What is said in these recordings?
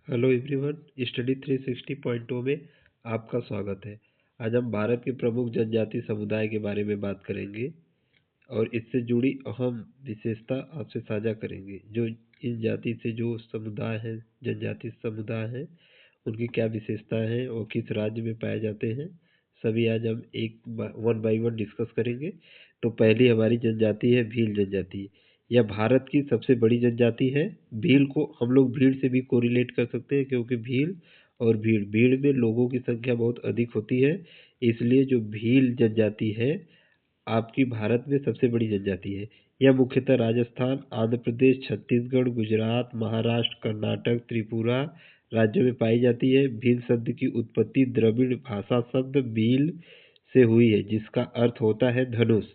Hello everyone, study 360.0 में आपका स्वागत है। आज हम भारत के प्रमुख जनजाति समुदाय के बारे में बात करेंगे और इससे जुड़ी अहम विशेषता आपसे साझा करेंगे। जो इस जाति से जो समुदाय है, जनजाति समुदाय है, उनकी क्या विशेषताएं हैं और किस राज्य में पाए जाते हैं, सभी आज हम वन बाई वन डिस्कस करेंगे। तो पहली हमारी जनजाति है भील जनजाति। यह भारत की सबसे बड़ी जनजाति है। भील को हम लोग भीड़ से भी कोरिलेट कर सकते हैं, क्योंकि भील और भीड़ भीड़ में लोगों की संख्या बहुत अधिक होती है। इसलिए जो भील जनजाति है आपकी भारत में सबसे बड़ी जनजाति है। यह मुख्यतः राजस्थान, आंध्र प्रदेश, छत्तीसगढ़, गुजरात, महाराष्ट्र, कर्नाटक, त्रिपुरा राज्यों में पाई जाती है। भील शब्द की उत्पत्ति द्रविड़ भाषा शब्द भील से हुई है, जिसका अर्थ होता है धनुष।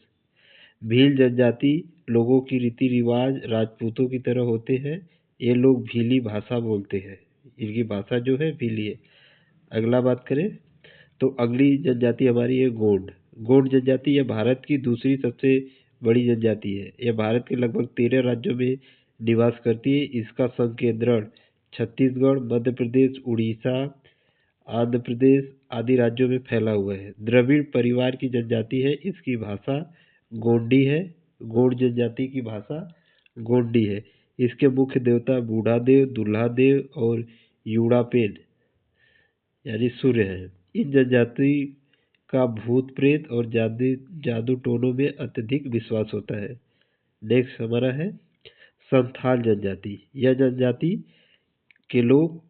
भील जनजाति लोगों की रीति रिवाज राजपूतों की तरह होते हैं। ये लोग भीली भाषा बोलते हैं। इनकी भाषा जो है भीली है। अगला बात करें तो अगली जनजाति हमारी है गोंड। गोंड जनजाति यह भारत की दूसरी सबसे बड़ी जनजाति है। यह भारत के लगभग 13 राज्यों में निवास करती है। इसका संकेंद्रण छत्तीसगढ़, मध्य प्रदेश, उड़ीसा, आंध्र प्रदेश आदि राज्यों में फैला हुआ है। द्रविड़ परिवार की जनजाति है। इसकी भाषा गोंडी है। गोंड जनजाति की भाषा गोंडी है। इसके मुख्य देवता बूढ़ा देव, दुल्हा देव और यूड़ापेन यानी सूर्य है। इन जनजाति का भूत प्रेत और जादू टोनों में अत्यधिक विश्वास होता है। नेक्स्ट हमारा है संथाल जनजाति। यह जनजाति के लोग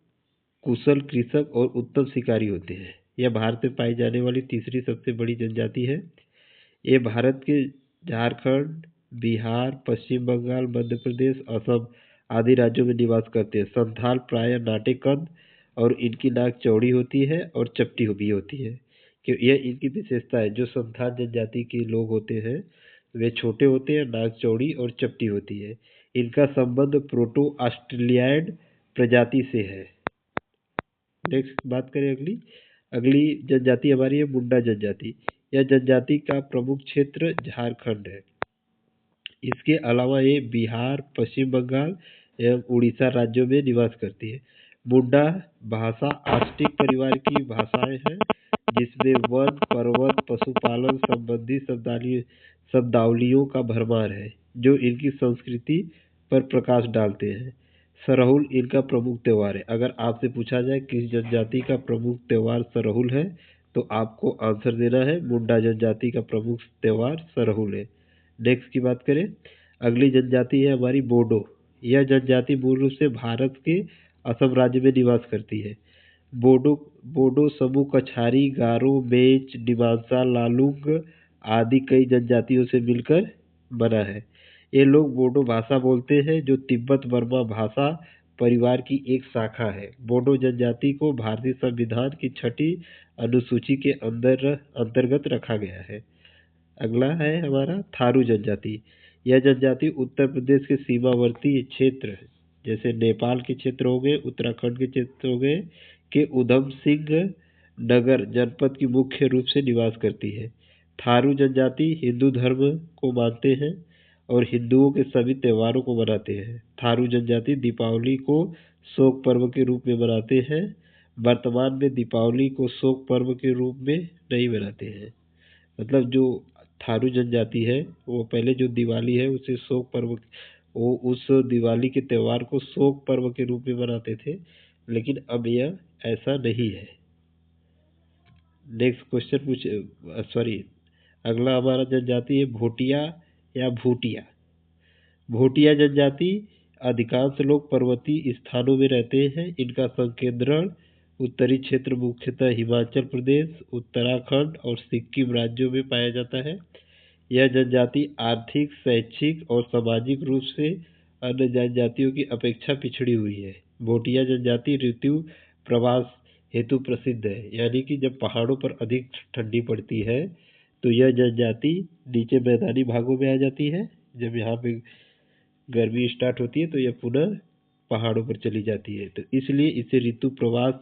कुशल कृषक और उत्तम शिकारी होते हैं। यह भारत में पाई जाने वाली तीसरी सबसे बड़ी जनजाति है। ये भारत के झारखंड, बिहार, पश्चिम बंगाल, मध्य प्रदेश, असम आदि राज्यों में निवास करते हैं। संथाल प्रायः नाटेकंद और इनकी नाक चौड़ी होती है और चपटी भी होती है। कि यह इनकी विशेषता है। जो संथाल जनजाति के लोग होते हैं वे छोटे होते हैं, नाक चौड़ी और चपटी होती है। इनका संबंध प्रोटो ऑस्ट्रेलियाइड प्रजाति से है। नेक्स्ट बात करें अगली अगली जनजाति हमारी है मुंडा जनजाति। यह जनजाति का प्रमुख क्षेत्र झारखंड है। इसके अलावा ये बिहार, पश्चिम बंगाल एवं उड़ीसा राज्यों में निवास करती है। मुंडा भाषा आस्टिक परिवार की भाषाएं हैं, जिसमें वन, पर्वत, पशुपालन संबंधी शब्दावलियों का भरमार है, जो इनकी संस्कृति पर प्रकाश डालते हैं। सरहुल इनका प्रमुख त्यौहार है। अगर आपसे पूछा जाए किस जनजाति का प्रमुख त्यौहार सरहुल है, तो आपको आंसर देना है मुंडा जनजाति का प्रमुख त्यौहार सरहुल है। नेक्स्ट की बात करें अगली जनजाति है हमारी बोडो। यह जनजाति मूल रूप से भारत के असम राज्य में निवास करती है। बोडो बोडो समूह कछारी, गारो, मेच, डिमासा, लालुंग आदि कई जनजातियों से मिलकर बना है। ये लोग बोडो भाषा बोलते हैं, जो तिब्बत बर्मा भाषा परिवार की एक शाखा है। बोडो जनजाति को भारतीय संविधान की 6ठी अनुसूची के अंतर्गत रखा गया है। अगला है हमारा थारू जनजाति। यह जनजाति उत्तर प्रदेश के सीमावर्ती क्षेत्र जैसे नेपाल के क्षेत्र हो गए, उत्तराखंड के क्षेत्र हो गए के उधम सिंह नगर जनपद की मुख्य रूप से निवास करती है। थारू जनजाति हिंदू धर्म को मानते हैं और हिंदुओं के सभी त्योहारों को मनाते हैं। थारू जनजाति दीपावली को शोक पर्व के रूप में मनाते हैं। वर्तमान में दीपावली को शोक पर्व के रूप में नहीं मनाते हैं। मतलब जो थारू जनजाति है वो पहले जो दिवाली है उसे शोक पर्व, वो उस दिवाली के त्यौहार को शोक पर्व के रूप में मनाते थे, लेकिन अब यह ऐसा नहीं है। नेक्स्ट क्वेश्चन अगला हमारा जनजाति है भोटिया या भूटिया। भोटिया जनजाति अधिकांश लोग पर्वतीय स्थानों में रहते हैं। इनका संकेंद्रण उत्तरी क्षेत्र मुख्यतः हिमाचल प्रदेश, उत्तराखंड और सिक्किम राज्यों में पाया जाता है। यह जनजाति आर्थिक, शैक्षिक और सामाजिक रूप से अन्य जनजातियों की अपेक्षा पिछड़ी हुई है। भोटिया जनजाति ऋतु प्रवास हेतु प्रसिद्ध है, यानी कि जब पहाड़ों पर अधिक ठंडी पड़ती है तो यह जनजाति नीचे मैदानी भागों में आ जाती है। जब यहाँ पे गर्मी स्टार्ट होती है तो यह पुनः पहाड़ों पर चली जाती है, तो इसलिए इसे ऋतु प्रवास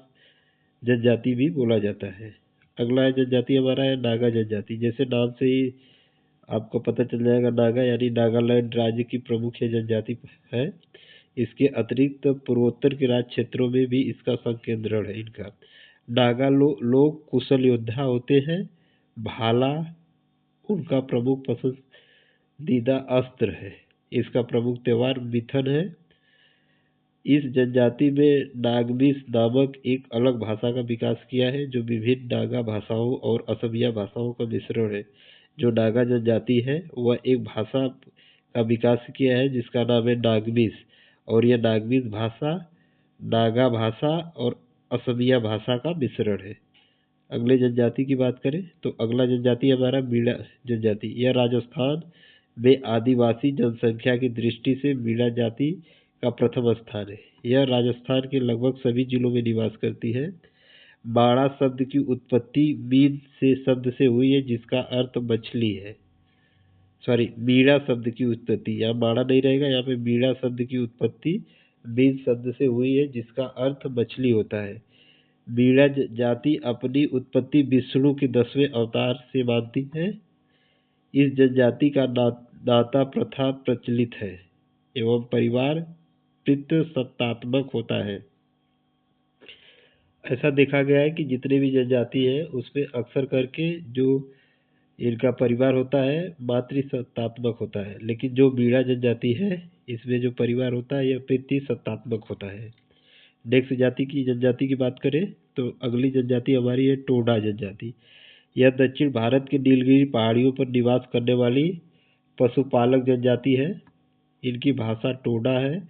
जनजाति भी बोला जाता है। अगला जनजाति हमारा है नागा जनजाति। जैसे नाम से ही आपको पता चल जाएगा, नागा यानी नागालैंड राज्य की प्रमुख जनजाति है। इसके अतिरिक्त पूर्वोत्तर के राज्य क्षेत्रों में भी इसका संकेंद्रण है इनका। नागा लोग कुशल योद्धा होते हैं। भाला उनका प्रमुख पसंदीदा अस्त्र है। इसका प्रमुख त्योहार मिथन है। इस जनजाति में नागमीस नामक एक अलग भाषा का विकास किया है जो विभिन्न नागा भाषाओं और असमिया भाषाओं का मिश्रण है। जो नागा जनजाति है वह एक भाषा का विकास किया है जिसका नाम है नागमीस, और यह नागमीस भाषा नागा भाषा और असमिया भाषा का मिश्रण है। अगले जनजाति की बात करें तो अगला जनजाति हमारा मीणा जनजाति। यह राजस्थान में आदिवासी जनसंख्या की दृष्टि से मीणा जाति का प्रथम स्थान है। यह राजस्थान के लगभग सभी जिलों में निवास करती है। माड़ा शब्द की उत्पत्ति मीन से शब्द से हुई है जिसका अर्थ मछली है। मीणा शब्द की उत्पत्ति, यहाँ माड़ा नहीं रहेगा, यहाँ पे मीणा शब्द की उत्पत्ति मीन शब्द से हुई है जिसका अर्थ मछली होता है। मीणा जाति अपनी उत्पत्ति विष्णु के 10वें अवतार से मानती है। इस जनजाति का नाता प्रथा प्रचलित है एवं परिवार पितृसत्तात्मक होता है। ऐसा देखा गया है कि जितने भी जनजाति है उसमें अक्सर करके जो इनका परिवार होता है मातृसत्तात्मक होता है, लेकिन जो मीणा जनजाति है इसमें जो परिवार होता है यह पितृसत्तात्मक होता है। नेक्स्ट जनजाति की बात करें तो अगली जनजाति हमारी है टोडा जनजाति। यह दक्षिण भारत के नीलगिरी पहाड़ियों पर निवास करने वाली पशुपालक जनजाति है। इनकी भाषा टोडा है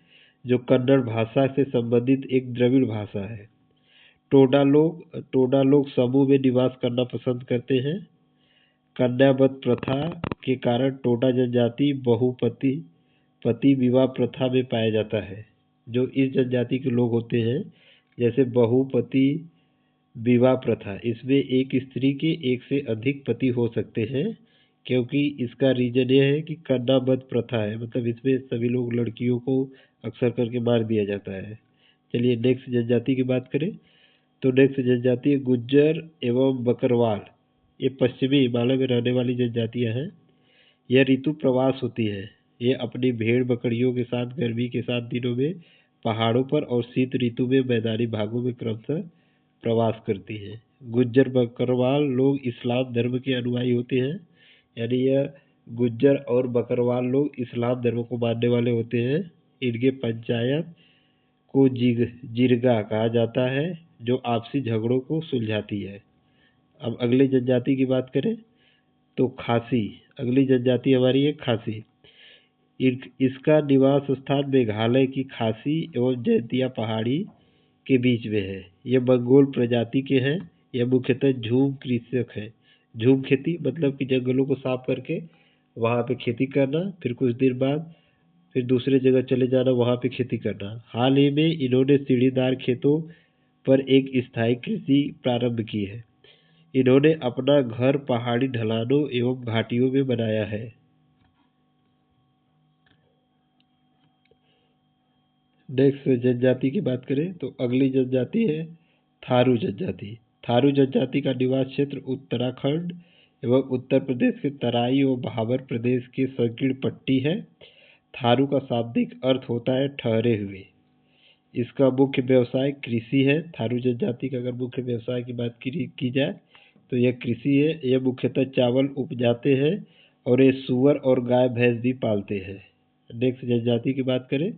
जो कन्नड़ भाषा से संबंधित एक द्रविड़ भाषा है। टोडा लोग समूह में निवास करना पसंद करते हैं। कन्यावत प्रथा के कारण टोडा जनजाति बहुपति विवाह प्रथा में पाया जाता है। जो इस जनजाति के लोग होते हैं जैसे बहुपति विवाह प्रथा, इसमें एक स्त्री के एक से अधिक पति हो सकते हैं, क्योंकि इसका रीजन यह है कि कन्यावत प्रथा है, मतलब इसमें सभी लोग लड़कियों को अक्सर करके मार दिया जाता है। चलिए नेक्स्ट जनजाति की बात करें तो नेक्स्ट जनजाति है गुज्जर एवं बकरवाल। ये पश्चिमी हिमालय में रहने वाली जनजातियां हैं। यह ऋतु प्रवास होती है। ये अपनी भेड़ बकरियों के साथ गर्मी के साथ दिनों में पहाड़ों पर और शीत ऋतु में मैदानी भागों में क्रमशः प्रवास करती है। गुज्जर बकरवाल लोग इस्लाम धर्म के अनुयायी होते हैं, यानी यह गुज्जर और बकरवाल लोग इस्लाम धर्म को मानने वाले होते हैं। इनके पंचायत को जिरगा कहा जाता है जो आपसी झगड़ों को सुलझाती है। अब अगले जनजाति की बात करें तो खासी। अगली जनजाति हमारी है खासी। इसका निवास स्थान मेघालय की खासी एवं जैंतिया पहाड़ी के बीच में है। यह मंगोल प्रजाति के हैं। यह मुख्यतः झूम कृषक है। झूम खेती मतलब कि जंगलों को साफ करके वहाँ पे खेती करना, फिर कुछ दिन बाद फिर दूसरे जगह चले जाना, वहाँ पे खेती करना। हाल ही में इन्होंने सीढ़ीदार खेतों पर एक स्थायी कृषि प्रारंभ की है। इन्होंने अपना घर पहाड़ी ढलानों एवं घाटियों में बनाया है। नेक्स्ट जनजाति की बात करें तो अगली जनजाति है थारू जनजाति। थारू जनजाति का निवास क्षेत्र उत्तराखंड एवं उत्तर प्रदेश के तराई और भाबर प्रदेश के संकीर्ण पट्टी है। थारू का शाब्दिक अर्थ होता है ठहरे हुए। इसका मुख्य व्यवसाय कृषि है। थारू जनजाति का अगर मुख्य व्यवसाय की बात की जाए तो यह कृषि है। यह मुख्यतः चावल उपजाते हैं और ये सूअर और गाय भैंस भी पालते हैं। नेक्स्ट जनजाति की बात करें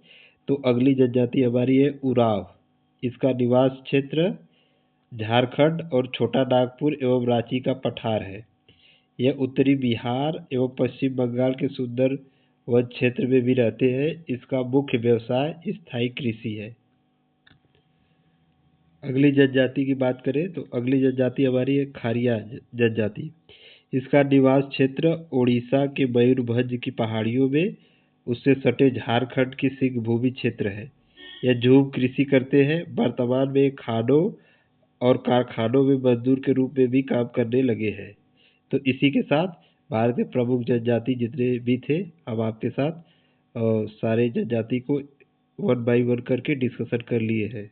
तो अगली जनजाति हमारी है उराव। इसका निवास क्षेत्र झारखंड और छोटा नागपुर एवं रांची का पठार है। यह उत्तरी बिहार एवं पश्चिम बंगाल के सुंदर वन क्षेत्र में भी रहते हैं। इसका मुख्य व्यवसाय स्थायी कृषि है। अगली जनजाति की बात करें तो अगली जनजाति हमारी है खारिया जनजाति। इसका निवास क्षेत्र ओडिशा के मयूरभंज की पहाड़ियों में उससे सटे झारखंड की सिंह भूमि क्षेत्र है। यह झूम कृषि करते हैं। वर्तमान में खानों और कारखानों में मजदूर के रूप में भी काम करने लगे हैं। तो इसी के साथ भारत के प्रमुख जनजाति जितने भी थे हम आपके साथ सारे जनजाति को 1 बाय 1 करके डिस्कशन कर लिए हैं।